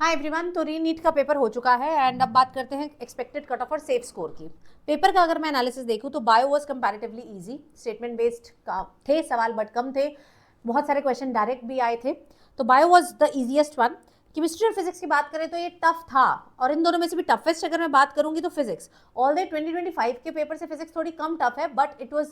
हाँ एवरीवन, तो री नीट का पेपर हो चुका है एंड अब बात करते हैं एक्सपेक्टेड कट ऑफ और सेफ स्कोर की। पेपर का अगर मैं एनालिसिस देखूँ तो bio was comparatively easy, statement based का थे सवाल बट कम थे, बहुत सारे क्वेश्चन डायरेक्ट भी आए थे, तो bio was the easiest one. Chemistry और फिजिक्स की बात करें तो ये टफ था, और इन दोनों में से भी टफेस्ट अगर मैं बात करूंगी तो फिजिक्स। ऑल दे 2025 के पेपर से फिजिक्स थोड़ी कम टफ है but it was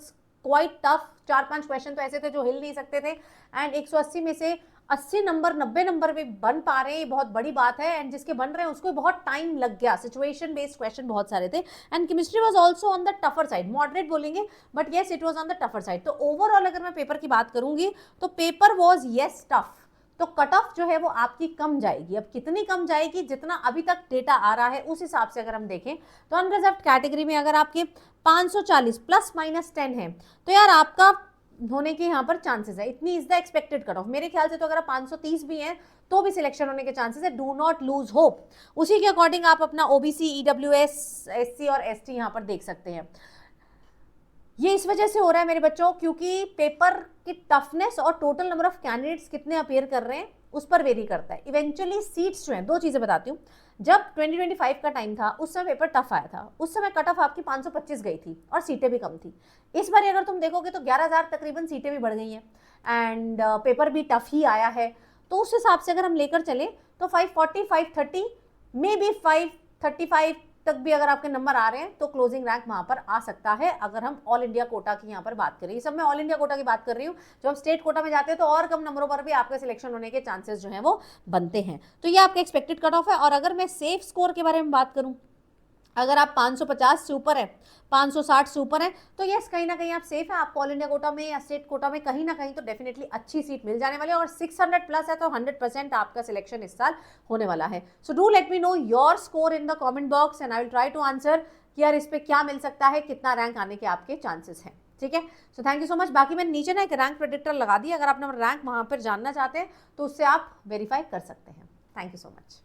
quite tough. 4-5 question तो ऐसे थे जो हिल नहीं सकते थे, एंड 180 में से 80 नंबर 90 नंबर भी बन पा रहे हैं, ये बहुत बड़ी बात है। एंड जिसके बन रहे हैं उसको बहुत टाइम लग गया, सिचुएशन बेस्ड क्वेश्चन बहुत सारे थे। And chemistry was also on the tougher side, moderate बोलेंगे but yes it was on the tougher side. तो ओवरऑल अगर मैं पेपर की बात करूंगी तो पेपर वाज येस टफ। तो कट ऑफ जो है वो आपकी कम जाएगी। अब कितनी कम जाएगी, जितना अभी तक डेटा आ रहा है उस हिसाब से अगर हम देखें तो अनरिजर्व कैटेगरी में अगर आपके 540 प्लस माइनस 10 है तो यार आपका होने के यहाँ पर चांसेस है। इतनी is the expected cut off. मेरे ख्याल से तो अगर आप 530 भी हैं तो भी सिलेक्शन होने के चांसेस है। Do not lose hope. उसी के अकॉर्डिंग आप अपना ओबीसी, ईडब्ल्यूएस, एससी और एसटी यहाँ पर देख सकते हैं। ये इस वजह से हो रहा है मेरे बच्चों क्योंकि पेपर की टफनेस और टोटल नंबर ऑफ कैंडिडेट्स कितने अपीयर कर रहे हैं उस पर वेरी करता है। इवेंचुअली सीट्स जो हैं, दो चीजें बताती हूँ। जब 2025 का टाइम था उस समय पेपर टफ आया था, उस समय कट ऑफ आपकी 525 गई थी और सीटें भी कम थी। इस बार अगर तुम देखोगे तो 11,000 तकरीबन सीटें भी बढ़ गई हैं एंड पेपर भी टफ ही आया है। तो उस हिसाब से अगर हम लेकर चले तो 540, 530 मे बी 535 तक भी अगर आपके नंबर आ रहे हैं तो क्लोजिंग रैंक वहां पर आ सकता है। अगर हम ऑल इंडिया कोटा की यहाँ पर बात करें, ये सब मैं ऑल इंडिया कोटा की बात कर रही हूँ। जब हम स्टेट कोटा में जाते हैं तो और कम नंबरों पर भी आपके सिलेक्शन होने के चांसेस जो है वो बनते हैं। तो ये आपका एक्सपेक्टेड कट ऑफ है। और अगर मैं सेफ स्कोर के बारे में बात करूँ, अगर आप 550 से ऊपर है, 560 से ऊपर है तो यस कहीं ना कहीं आप सेफ है। आपको ऑल इंडिया कोटा में या स्टेट कोटा में कहीं ना कहीं तो डेफिनेटली अच्छी सीट मिल जाने वाली है। और 600 प्लस है तो 100% आपका सिलेक्शन इस साल होने वाला है। So do let me know your score in the comment box and I will try to answer कि यार इस पे क्या मिल सकता है, कितना रैंक आने के आपके चांसेस हैं। ठीक है, so thank you so much. बाकी मैंने नीचे ना एक रैंक प्रेडिक्टर लगा दिया, अगर आप रैंक वहां पर जानना चाहते हैं तो उससे आप वेरीफाई कर सकते हैं। Thank you so much.